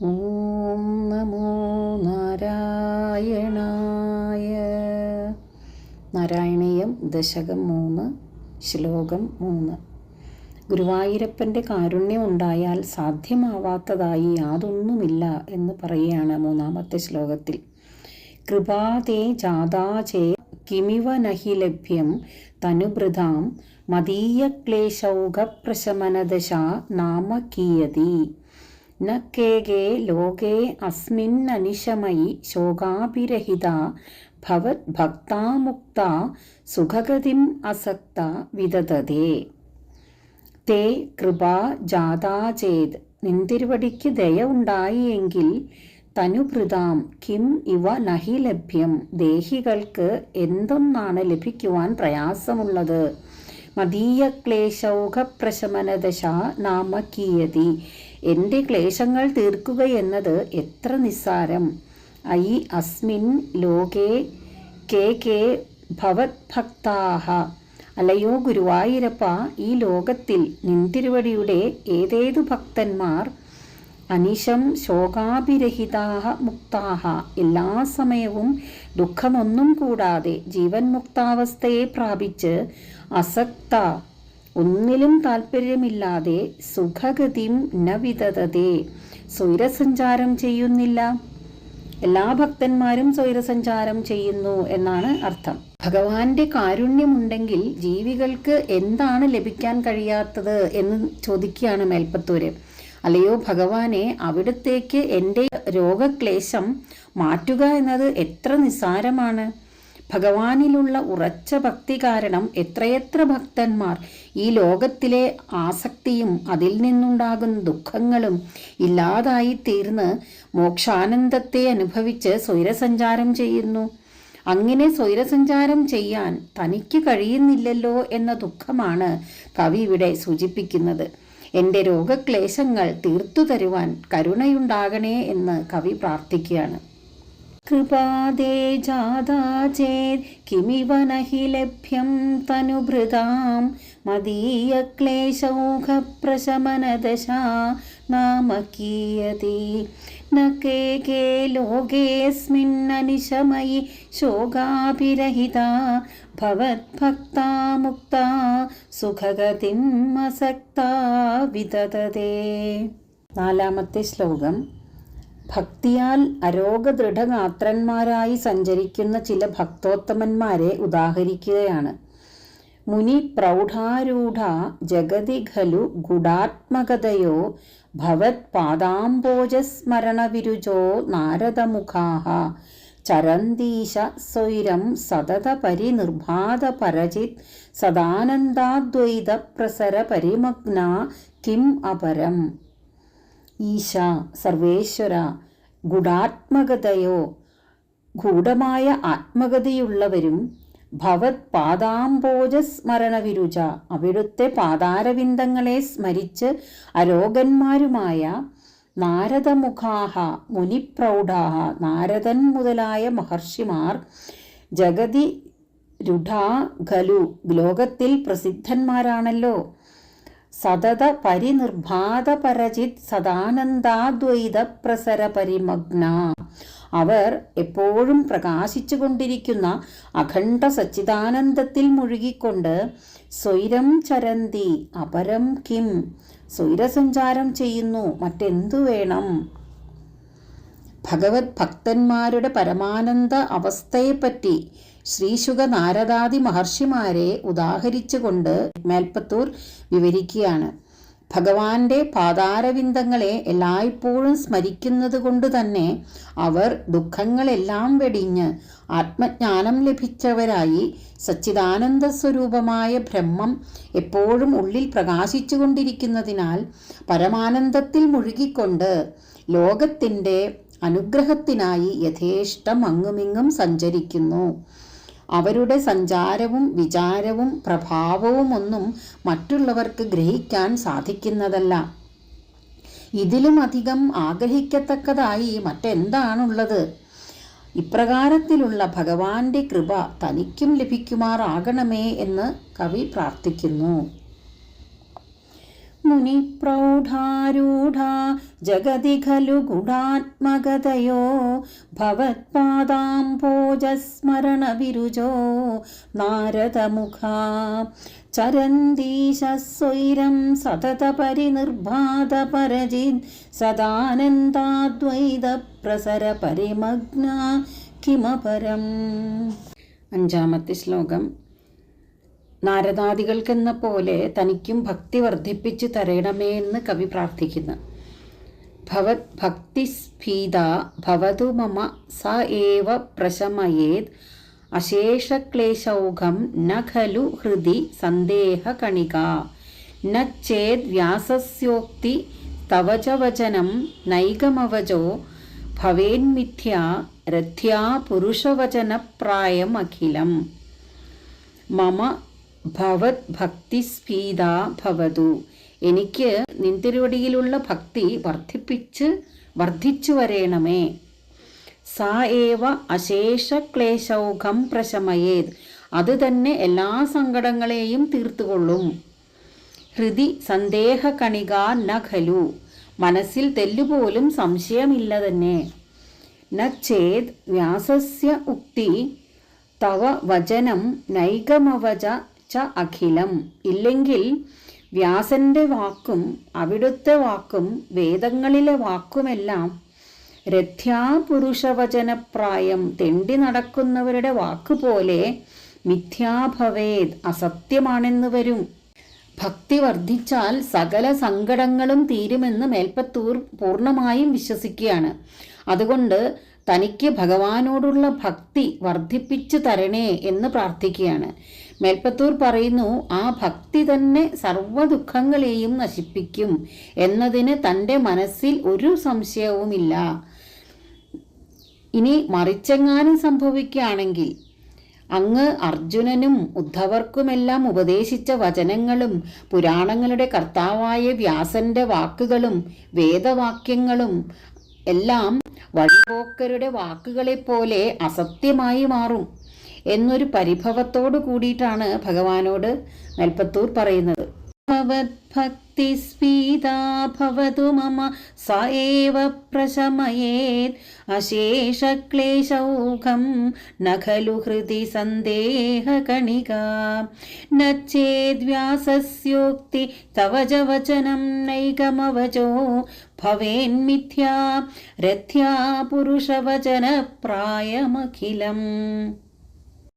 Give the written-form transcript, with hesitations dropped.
ഓം നമോ നാരായണായ. നാരായണീയം ദശകം 3 ശ്ലോകം 3. ഗുരുവായൂരപ്പൻ്റെ കാരുണ്യം ഉണ്ടായാൽ സാധ്യമാവാത്തതായി യാതൊന്നുമില്ല എന്ന് പറയുകയാണ് 3-ാമത്തെ ശ്ലോകത്തിൽ. കൃപാതേ ജാതാചേ കിമിവ നഹി ലഭ്യം തനുഭൃതാം മദീയക്ലേശൗഘപ്രശമനദശാ നാമ കീയതി ന കേകേ ലോകേ അസ്മിന്നനിശമയി ശോകാഭിരഹിത ഭവത് ഭക്താമുക്ത സുഖഗതിം അസക്ത വിദതതേ. തേ കൃപാ ജാതാചേത്, നിന്തിരുവടിക്ക് ദയ ഉണ്ടായിയെങ്കിൽ തനുഭൃതാം കിം ഇവ നഹി ലഭ്യം, ദേഹികൾക്ക് എന്തൊന്നാണ് ലഭിക്കുവാൻ പ്രയാസമുള്ളത്. മദീയ ക്ലേശൗഘപ്രശമനദശ നാമ കീയതി, എൻ്റെ ക്ലേശങ്ങൾ തീർക്കുകയെന്നത് എത്ര നിസ്സാരം. ഐ അസ്മിൻ ലോകേ കേ കേ ഭവത്ഭക്താഹ, അല്ലയോ ഗുരുവായൂരപ്പ, ഈ ലോകത്തിൽ നിന്തിരുവടിയുടെ ഏതേതു ഭക്തന്മാർ അനിശം ശോകാഭിരഹിതാഹ മുക്താഹ, എല്ലാ സമയവും ദുഃഖമൊന്നും കൂടാതെ ജീവൻ മുക്താവസ്ഥയെ പ്രാപിച്ച് അസക്ത, ഒന്നിലും താല്പര്യമില്ലാതെ സുഖഗതിം ന വിദതതേ, സ്വൈരസഞ്ചാരം ചെയ്യുന്നില്ല. എല്ലാ ഭക്തന്മാരും സ്വൈരസഞ്ചാരം ചെയ്യുന്നു എന്നാണ് അർത്ഥം. ഭഗവാന്റെ കാരുണ്യമുണ്ടെങ്കിൽ ജീവികൾക്ക് എന്താണ് ലഭിക്കാൻ കഴിയാത്തത് എന്ന് ചോദിക്കുകയാണ് മേൽപ്പത്തൂര്. അല്ലയോ ഭഗവാനെ, അവിടത്തേക്ക് എൻ്റെ രോഗക്ലേശം മാറ്റുക എന്നത് എത്ര നിസ്സാരമാണ്. ഭഗവാനിലുള്ള ഉറച്ച ഭക്തി കാരണം എത്രയെത്ര ഭക്തന്മാർ ഈ ലോകത്തിലെ ആസക്തിയും അതിൽ നിന്നുണ്ടാകുന്ന ദുഃഖങ്ങളും ഇല്ലാതായി തീർന്ന് മോക്ഷാനന്ദത്തെ അനുഭവിച്ച് സ്വൈരസഞ്ചാരം ചെയ്യുന്നു. അങ്ങനെ സ്വൈരസഞ്ചാരം ചെയ്യാൻ തനിക്ക് കഴിയുന്നില്ലല്ലോ എന്ന ദുഃഖമാണ് കവി ഇവിടെ സൂചിപ്പിക്കുന്നത്. എൻ്റെ രോഗക്ലേശങ്ങൾ തീർത്തു തരുവാൻ കരുണയുണ്ടാകണേ എന്ന് കവി പ്രാർത്ഥിക്കുകയാണ്. കൃപാദേ ജാതാചേത് കിമിവ നഹി ലഭ്യം തനുഭൃതാം മദീയ ക്ലേശൗഘപ്രശമനദശാ നാമ കീയതി ന കേകേ ലോകേസ്മിന്നനിശമയി ശോകാഭിരഹിത ഭവത്ഭക്താ മുക്താ സുഖഗതിം അസക്താ വിദതതേ. 4-ാമത്തെ ശ്ലോകം ഭക്തിയാൽ അരോഗദൃഢഗാത്രന്മാരായി സഞ്ചരിക്കുന്ന ചില ഭക്തോത്തമന്മാരെ ഉദാഹരിക്കുകയാണ്. മുനി പ്രൗഢാരൂഢ ജഗതി ഖലു ഗുഡാത്മകതയോ ഭവത് പാദാംബോജസ്മരണവിരുജോ നാരദമുഖാഃ ചരന്തീശ സ്വൈരം സതത പരിനിർഭാത പരചിത് സദാനന്ദാദ്വൈത പ്രസര പരിമഗ്ന കിം അപരം. ഈശ, സർവേശ്വര, ഗുഡാത്മകതയോ, ഗൂഢമായ ആത്മഗതിയുള്ളവരും ഭവത് പാദാംബോജസ്മരണവിരുച, അവിടുത്തെ പാതാരവിന്ദങ്ങളെ സ്മരിച്ച് അരോഗന്മാരുമായ നാരദമുഖാഹ മുനിപ്രൗഢാഹ, നാരദൻ മുതലായ മഹർഷിമാർ ജഗതി രുഢാ ഖലു, ലോകത്തിൽ പ്രസിദ്ധന്മാരാണല്ലോ. സതത പരിനിർഭാത പരചിത് സദാനന്ദാദ്വൈത പ്രസര പരിമഗ്ന, അവർ എപ്പോഴും പ്രകാശിച്ചു കൊണ്ടിരിക്കുന്ന അഖണ്ഡ സച്ചിദാനന്ദത്തിൽ മുഴുകിക്കൊണ്ട് സ്വൈരം ചരന്തി അപരം കിം, സ്വൈരസഞ്ചാരം ചെയ്യുന്നു, മറ്റെന്തു വേണം. ഭഗവത് ഭക്തന്മാരുടെ പരമാനന്ദ അവസ്ഥയെപ്പറ്റി ശ്രീശുക നാരദാദി മഹർഷിമാരെ ഉദാഹരിച്ചുകൊണ്ട് മേൽപ്പത്തൂർ വിവരിക്കുകയാണ്. ഭഗവാന്റെ പാതാരവിന്ദങ്ങളെ എല്ലായ്പ്പോഴും സ്മരിക്കുന്നത് കൊണ്ട് തന്നെ അവർ ദുഃഖങ്ങളെല്ലാം വെടിഞ്ഞ് ആത്മജ്ഞാനം ലഭിച്ചവരായി സച്ചിദാനന്ദ സ്വരൂപമായ ബ്രഹ്മം എപ്പോഴും ഉള്ളിൽ പ്രകാശിച്ചു കൊണ്ടിരിക്കുന്നതിനാൽ പരമാനന്ദത്തിൽ മുഴുകിക്കൊണ്ട് ലോകത്തിൻ്റെ അനുഗ്രഹത്തിനായി യഥേഷ്ടം അങ്ങുമിങ്ങും സഞ്ചരിക്കുന്നു. അവരുടെ സഞ്ചാരവും വിചാരവും പ്രഭാവവും ഒന്നും മറ്റുള്ളവർക്ക് ഗ്രഹിക്കാൻ സാധിക്കുന്നതല്ല. ഇതിലും അധികം ആഗ്രഹിക്കത്തക്കതായി മറ്റെന്താണുള്ളത്? ഇപ്രകാരത്തിലുള്ള ഭഗവാന്റെ കൃപ തനിക്കും ലഭിക്കുമാറാകണമേ എന്ന് കവി പ്രാർത്ഥിക്കുന്നു. മുനിപ്രൗഢാരൂഢാ ജഗതി ഖലു ഗുണാത്മകതയോ ഭവത്പാദാംഭോജസ്മരണവിരുജോ നാരദമുഖാ ചരന്തീശസ്വൈരം സതതപരിനിർഭാതപരജിത് സദാനന്ദാദ്വൈതപ്രസരപരിമഗ്ന കിമപരം. അഞ്ചാമത്തെ ശ്ലോകം. നാരദാദികൾക്കെന്ന പോലെ തനിക്കും ഭക്തി വർദ്ധിപ്പിച്ചു തരണമേ എന്ന് കവി പ്രാർത്ഥിക്കുന്നു. ഭവത് ഭക്തിസ്ഫീത ഭവതു മമ സ ഏവ പ്രശമയേത് അശേഷക്ലേശൗഘം ന ഖലു ഹൃദി സന്ദേഹകണിക ന ചേദ് വ്യാസസ്യോക്തി തവ ച വചനം നൈകമവജോ ഭവേന്മിഥ്യാ രഥ്യാ പുരുഷവചനപ്രായം അഖിലം. മമ ഭവത് ഭക്തിസ്ഫീത ഭവതു. എനിക്ക് നിന്തിരുവടിയിലുള്ള ഭക്തി വർദ്ധിച്ചു വരേണമേ. സാ ഏവ അശേഷക്ലേശൗഘം പ്രശമയേത്. അത് തന്നെ എല്ലാ സങ്കടങ്ങളെയും തീർത്തുകൊള്ളും. ഹൃദി സന്ദേഹകണിക ന ഖലു. മനസ്സിൽ തെല്ലുപോലും സംശയമില്ല തന്നെ. ന ചേത് വ്യാസസ്യ ഉക്തി തവ വചനം നൈകമവച ച അഖിലം. ഇല്ലെങ്കിൽ വ്യാസന്റെ വാക്കും അവിടുത്തെ വാക്കും വേദങ്ങളിലെ വാക്കുമെല്ലാം രഥ്യാ പുരുഷവചനപ്രായം തെണ്ടി നടക്കുന്നവരുടെ വാക്കുപോലെ മിഥ്യാഭവേത് അസത്യമാണെന്ന് വരും. ഭക്തി വർദ്ധിച്ചാൽ സകല സങ്കടങ്ങളും തീരുമെന്ന് മേൽപ്പത്തൂർ പൂർണ്ണമായും വിശ്വസിക്കുകയാണ്. അതുകൊണ്ട് തനിക്ക് ഭഗവാനോടുള്ള ഭക്തി വർദ്ധിപ്പിച്ചു തരണേ എന്ന് പ്രാർത്ഥിക്കുകയാണ്. മേൽപ്പത്തൂർ പറയുന്നു, ആ ഭക്തി തന്നെ സർവ്വ ദുഃഖങ്ങളെയും നശിപ്പിക്കും എന്നതിന് തൻ്റെ മനസ്സിൽ ഒരു സംശയവുമില്ല. ഇനി മറിച്ചെങ്ങാനും സംഭവിക്കുകയാണെങ്കിൽ അങ്ങ് അർജുനനും ഉദ്ധവർക്കുമെല്ലാം ഉപദേശിച്ച വചനങ്ങളും പുരാണങ്ങളുടെ കർത്താവായ വ്യാസന്റെ വാക്കുകളും വേദവാക്യങ്ങളും എല്ലാം വഴിപോക്കരുടെ വാക്കുകളെപ്പോലെ അസത്യമായി മാറും എന്നൊരു പരിഭവത്തോടു കൂടിയിട്ടാണ് ഭഗവാനോട് മേൽപ്പത്തൂർ പറയുന്നത്. ഭക്തിസ്ഫീതാ ഭവതു മമ സ ഏവ പ്രശമയേത് അശേഷക്ലേശൗഘം ന ഖലു ഹൃദി സന്ദേഹകണിക ന ചേദ് വ്യാസസ്യോക്തി തവ ച വചനം നൈകമവചോ ഭവേന്മിഥ്യാ രഥ്യാ പുരുഷവചനപ്രായമഖിലം.